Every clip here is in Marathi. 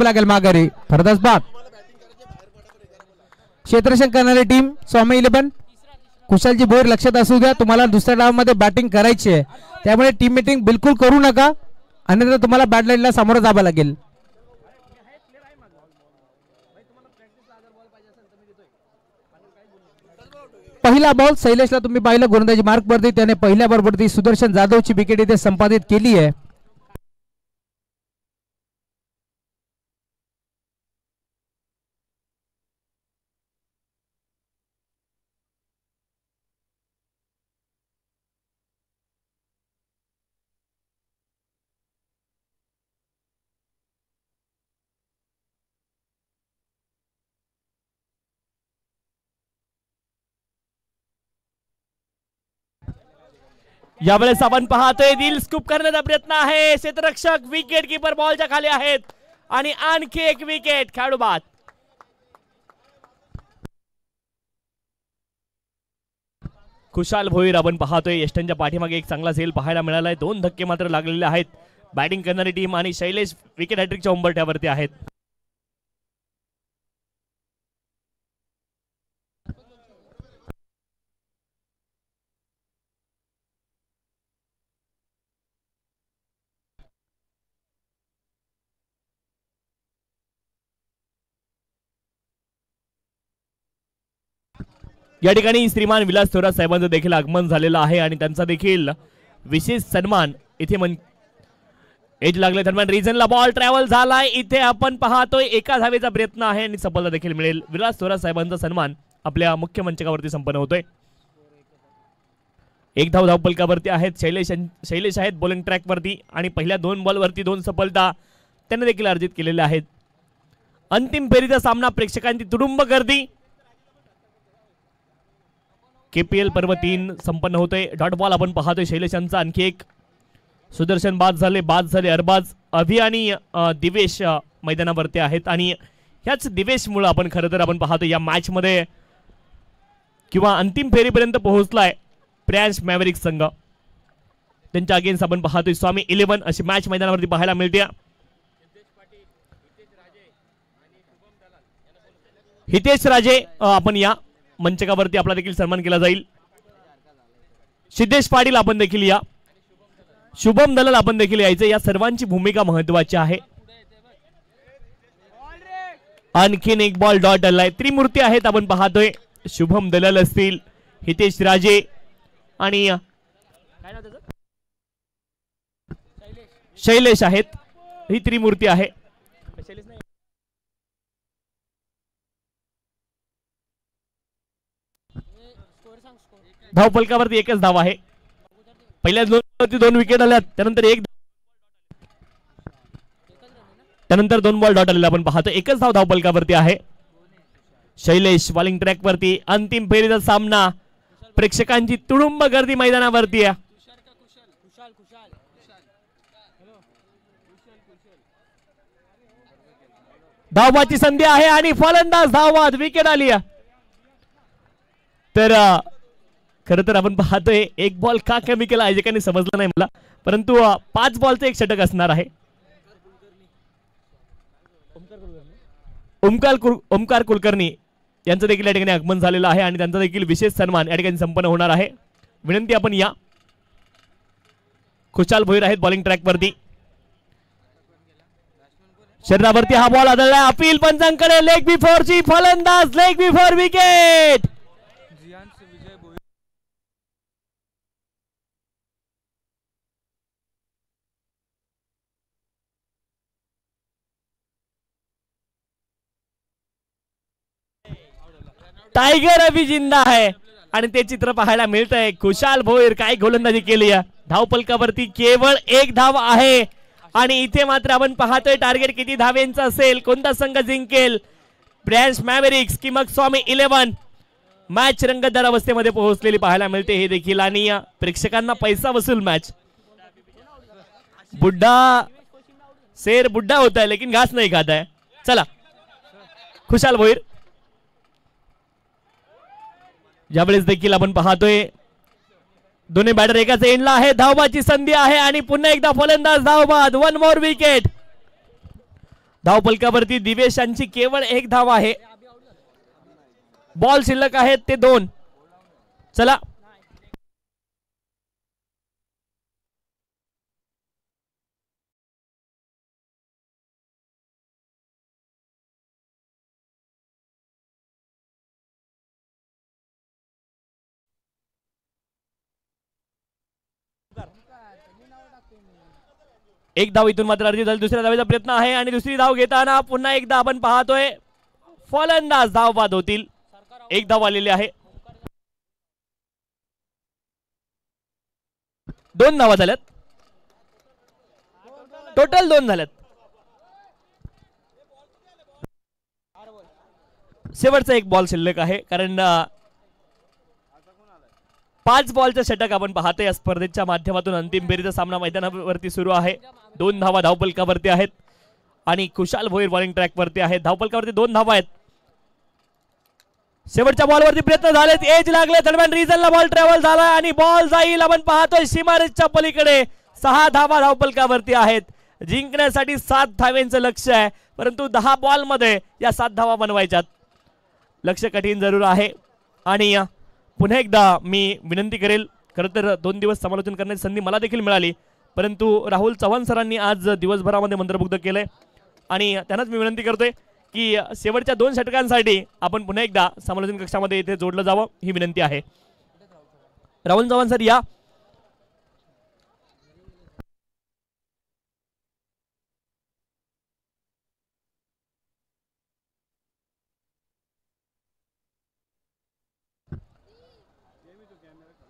करावी लागेल माघारी. फरदास बाद क्षेत्ररक्षण करणारी टीम स्वामी 11 कुशालजी भोईर लक्षात असू द्या, तुम्हाला दुसऱ्या डावामध्ये बॅटिंग करायची आहे, त्यामुळे टीम मीटिंग बिलकुल करू नका, अन्यथा तुम्हाला बॅट लाईनला सामोरं जावं लागेल. पहिला बॉल शैलेशला तुम्ही पाहिलं गोलंदाजी मार्क वरती, त्याने पहिल्या बॉलवरती सुदर्शन जाधवची विकेट इथे संपादित केली आहे. यावेळेस आपण पाहतोय दिल स्कूप करण्याचा प्रयत्न आहे, क्षेत्ररक्षक विकेट किपर बॉलच्या खाली आहेत आणि आणखी एक विकेट खेळाडू बाद. खुशाल भोईर आपण पाहतोय यष्टांच्या पाठीमागे एक चांगला झेल पाहायला मिळालाय. 2 धक्के मात्र लागलेले आहेत. बॅटिंग करणारी टीम आणि शैलेश विकेट हॅट्रिकच्या उंबरठ्यावरती आहेत. या ठिकाणी श्रीमान विलास थोरात साहेबांचं देखील आगमन झालेलं आहे आणि त्यांचा देखील विशेष सन्मान इथे एज लागले दरम्यान रिजनला बॉल ट्रॅव्हल झालाय. इथे आपण पाहतोय एका धावेचा प्रयत्न आहे आणि सफलता देखील मिळेल. विलास थोरात साहेबांचा सन्मान आपल्या मुख्य मंचकावरती संपन्न होतोय. एक धाव धावपलकावरती आहेत शैलेश आहेत बॉलिंग ट्रॅक वरती आणि पहिल्या 2 बॉलवरती 2 सफलता त्यांनी देखील अर्जित केलेल्या आहेत. अंतिम फेरीचा सामना प्रेक्षकांची तुडुंब गर्दी. KPL पर्व 3 संपन्न होते. डॉट बॉल आपण पाहतोय शैलेशांचा आणखी एक. सुदर्शन बाद झाले अरबाज अभि आणि दिवेश मैदानावरती आहेत आणि ह्याच दिवेशमुळे आपण खरं तर आपण पाहतो या मॅच मध्ये किंवा अंतिम फेरीपर्यंत पोहोचलाय प्रियांश मॅव्हरिक संघ. त्यांच्या अगेन्स्ट आपण पाहतोय स्वामी 11 अशी मॅच मैदानावरती पाहायला मिळते. हितेश राजे आपण या मंचकावरती आपला देखील सन्मान केला जाईल. सिद्धेश पाटील आपण देखील या. शुभम दलाल आपण देखील यायचे. या सर्वांची भूमिका महत्वाची आहे. आणखीन एक बॉल डॉट आलाय. त्रिमूर्ती आहेत आपण पाहतोय. शुभम दलाल असतील, हितेश राजे आणि काय नाव त्याचं शैलेश आहेत. ही त्रिमूर्ती आहे. धावफलकावरती एकच धाव आहे. पहिल्या 2 विकेट आल्यात, त्यानंतर 2 बॉल डॉट आलेला आपण पाहतो. एकच धाव धावफलकावरती आहे. शैलेश बॉलिंग ट्रॅक वरती. अंतिम फेरीचा सामना प्रेक्षकांची तुडुंब गर्दी मैदानावरती आहे. धावबाची संधी आहे आणि फलंदाज धावबाद विकेट आली आहे. तर खरं तर आपण पाहतोय एक बॉल का कमी केला आहे जे समजलं नाही मला, परंतु 5 बॉलचं एक षटक असणार आहे. ओमकार कुलकर्णी यांचं देखील या ठिकाणी आगमन झालेलं आहे आणि त्यांचा देखील विशेष सन्मान या ठिकाणी संपन्न होणार आहे. विनंती आपण या. खुशाल भोईर आहेत बॉलिंग ट्रॅक वरती. शरीरावरती हा बॉल आदळला. अपील पंचांकडे लेग बिफोर ची फलंदाज लेग बिफोर विकेट. टायगर अभी जिंदा है आणि ते चित्र पाहायला मिळत आहे. खुशाल भोईर काय गोलंदाजी केली आहे. धावपलकावरती केवळ 1 धाव आहे आणि इथे मात्र आपण पाहतोय टार्गेट किती धावेंचा असेल, कोणता संघ जिंकेल, प्रियांश मॅव्हरिक्स की मग स्वामी 11. मॅच रंगतदार अवस्थेमध्ये पोहोचलेली पाहायला मिळते हे देखील आणि प्रेक्षकांना पैसा वसूल मॅच. बुड्ढा शेर बुड्ढा होता है लेकिन घास नहीं खाता है. चला खुशाल भोईर. यावेळेस देखील आपण पाहतोय दोन्ही बॅटर एकाच एंडला आहे. धावबाची संधी आहे आणि पुन्हा एकदा फलंदाज धावबाद. 1 मोर विकेट. धावफलकावरती दिवेश यांची केवळ एक धाव आहे. बॉल शिल्लक आहेत ते 2. चला एक धाव इथून मात्र अर्धी झाली. दुसऱ्या धावेचा प्रयत्न आहे आणि दुसरी धाव घेताना पुन्हा एकदा आपण पाहतोय फलंदाज धाव बाद होतील. एक धाव आलेली आहे. 2 धावा झाल्यात. टोटल 2 झाल्यात. शेवटचा एक बॉल शिल्लक आहे कारण 5 बॉलचं षटक आपण पाहतोय या स्पर्धेच्या माध्यमातून. अंतिम फेरीचा सामना मैदानावरती सुरू आहे. 2 धावा धावफलकावरती आहेत आणि खुशाल भोईर बॉलिंग ट्रॅक वरती आहेत. धावफलकावरती 2 धावा आहेत. शेवटच्या बॉलवरती प्रयत्न झालेत. एज लागले दरम्यान रिझनला बॉल ट्रॅव्हल झाला आणि बॉल जाईल. आपण पाहतोय सीमारेषच्या पलीकडे. 6 धावा धावफलकावरती आहेत. जिंकण्यासाठी 7 धावेंचं लक्ष आहे परंतु 10 बॉल मध्ये या 7 धावा बनवायच्यात. लक्ष कठीण जरूर आहे आणि पुन्हा एकदा मी विनंती करेल. खरं तर 2 दिवस समालोचन करण्याची संधी मला देखील मिळाली परंतु राहुल चव्हाण सरांनी आज दिवसभरामध्ये मंत्रमुग्ध केलंय आणि त्यांनाच मी विनंती करतोय की शेवटच्या 2 षटकांसाठी आपण पुन्हा एकदा समालोचन कक्षामध्ये इथे जोडलं जावं ही विनंती आहे. राहुल चव्हाण सर या.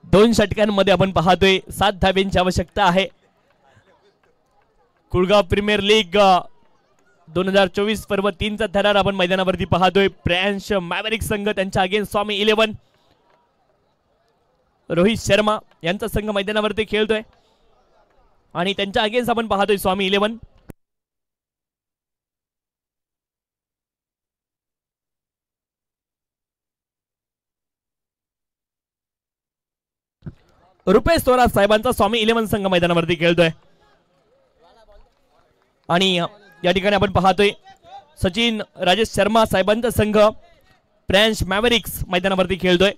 दोन षटकांमध्ये आपण पाहतोय 7 धावेंची आवश्यकता आहे. कुळगाव प्रीमियर लीग 2024 पर्व 3 चा थरार आपण मैदानावरती पाहतोय. ब्रँच मॅव्हरिक संघ त्यांच्या अगेन्स्ट स्वामी 11 रोहित शर्मा यांचा संघ मैदानावरती खेळतोय आणि त्यांच्या अगेन्स्ट आपण पाहतोय स्वामी 11. रुपेश स्वराज साहेबांचा स्वामी 11 संघ मैदानावरती खेळतोय आणि या ठिकाणी आपण पाहतोय सचिन राजेश शर्मा साहेबांचा संघ ब्रँच मॅव्हरिक्स मैदानावरती खेळतोय.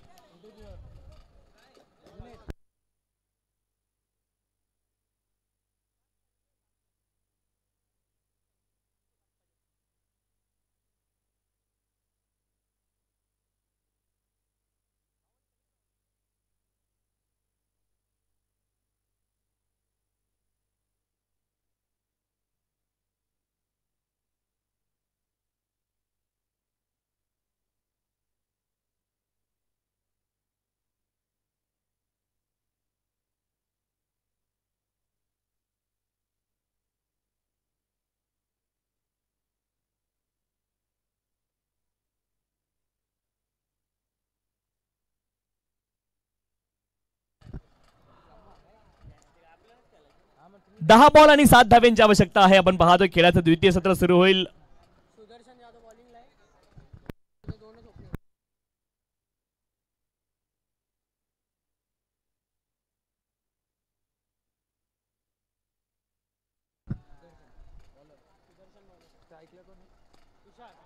दहा बॉल आणि 7 धाव्यांची आवश्यकता आहे. आपण पाहतोय खेळाचं द्वितीय सत्र सुरू होईल.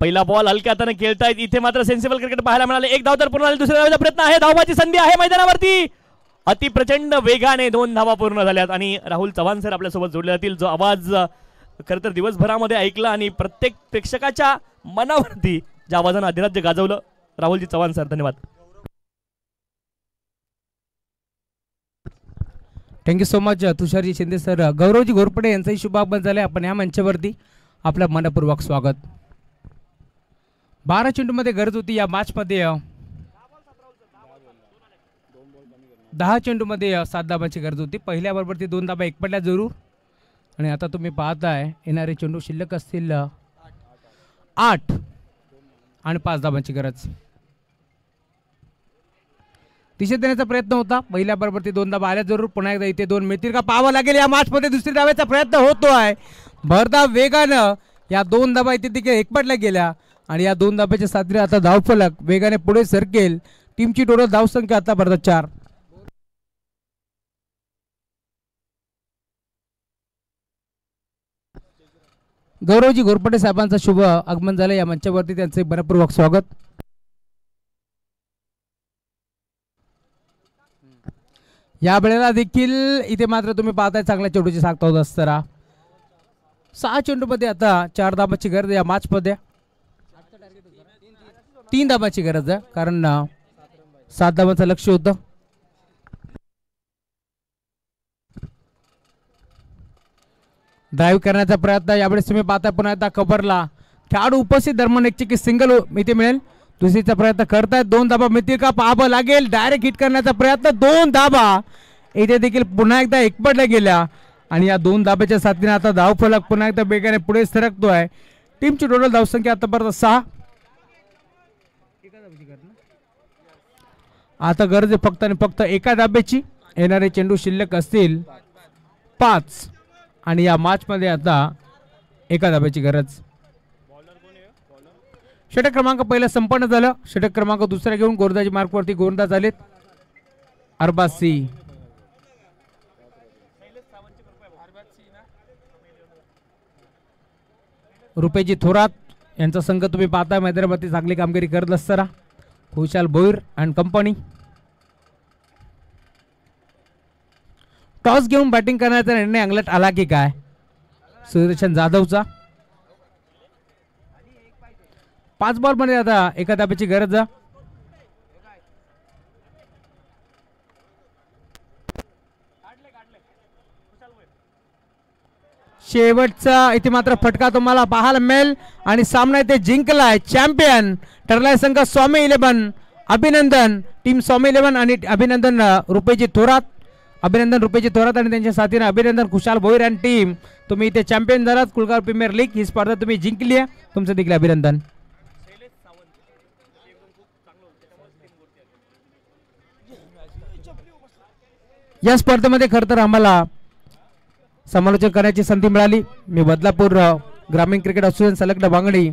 पहिला बॉल हलक्या हाताने खेळतायत. इथे मात्र सेन्सिबल क्रिकेट पाहायला मिळाले. एक धाव तर पूर्ण झाली. दुसऱ्या धावाचा प्रयत्न आहे. धावाची संधी आहे मैदानावरती. अति प्रचंड वेगाने 2 धावा पूर्ण झाल्यात आणि राहुल चव्हाण सर आपल्या सोबत जोडले जातील. जो आवाज खरं तर दिवसभरामध्ये ऐकला आणि प्रत्येक प्रेक्षकाच्या मनावरती ज्या आवाजानं अधिराज्य गाजवलं राहुलजी चव्हाण सर, धन्यवाद. Thank you so much Tusharji Shinde sir. Gauravji Ghorpade यांचाही शुभागमन झाले. आपण या मंचावरती आपलं मनपूर्वक स्वागत. 12 चेंडूमध्ये गरज होती या मॅचमध्ये. 10 चेंडूमध्ये 7 धाबांची गरज होती. पहिल्या बरोबर ती 2 धाबा एकपडल्या जरूर आणि आता तुम्ही पाहताय येणारे चेंडू शिल्लक असतील 8 आणि 5 धाबांची गरज. दिशेत देण्याचा प्रयत्न होता. पहिल्या बरोबर ती 2 धाबा आल्या जरूर. पुन्हा एकदा इथे 2 मिळतील का पाहावं लागेल. या मॅचमध्ये दुसरी धावेचा प्रयत्न होतो आहे. भरधाव वेगानं या 2 धाबा इथे देखील एकपडल्या गेल्या आणि या 2 धाब्याच्या साथीने आता धावफलक वेगाने पुढे सरकेल. टीमची टोटल धावसंख्या आता भरतात 4. गौरवजी घोरपडे साहेबांचं शुभ आगमन झालं या मंचावरती, त्यांचे मनपूर्वक स्वागत. या वेळेला देखील इथे मात्र तुम्ही पाहताय चांगल्या चेंडूची साखता होत असताना 6 चेंडूमध्ये आता 4 धाबाची गरज या मॅच मध्ये. 3 धाबाची गरज आहे कारण 7 धाबांचं लक्ष होतं. ड्राईव्ह करण्याचा प्रयत्न यावेळेस तुम्ही पाहताय पुन्हा एकदा कव्हरला खेळाडू उपस्थित दरम्यान एक सिंगल इथे मिळेल. दुसरीचा प्रयत्न करतायत, 2 धाबा मिळतील का पाहावं लागेल. डायरेक्ट हिट करण्याचा प्रयत्न, 2 धाबा इथे देखील पुन्हा एकदा एकपटल्या गेल्या आणि या 2 धाब्याच्या साथीने आता धावफलक पुन्हा एकदा वेगाने पुढे सरकतोय. टीमची टोटल धावसंख्या आतापर्यंत 6. आता गरज आहे फक्त आणि फक्त एका धाब्याची. येणारे चेंडू शिल्लक असतील 5 आणि या मॅच मध्ये आता एका धाब्याची गरज. षटक क्रमांक पहिला संपन्न झालं. षटक क्रमांक दुसरा घेऊन गोरदाजी मार्कवरती गोलंदाज आलेत अरबाज सी. रुपेजी थोरात यांचा संघ तुम्ही पाहताय मैदानावरती चांगली कामगिरी करत असताना. खुशाल भोईर अँड कंपनी. टॉस घेऊन बॅटिंग करण्याचा निर्णय अंगलट आला की काय सुदर्शन जाधवचा. 5 बॉल मध्ये आता एका धाब्याची गरज. शेवटचा इथे मात्र फटका तुम्हाला पाहायला मिळेल आणि सामना इथे जिंकलाय. चॅम्पियन ठरलाय संघ स्वामी 11. अभिनंदन टीम स्वामी 11 आणि अभिनंदन रुपेजी थोरात. अभिनंदन रुपेजी थोरात आणि त्यांच्या साथीने अभिनंदन खुशाल भोईर आणि टीम. तुम्ही इथे चॅम्पियन झालात. कुलगाव प्रीमियर लीग ही स्पर्धा तुम्ही जिंकली आहे. तुमचं देखील अभिनंदन. या स्पर्धेमध्ये खरं तर आम्हाला समालोचन करण्याची संधी मिळाली. मी बदलापूर ग्रामीण क्रिकेट असोसिएशन संलग्न बांगडी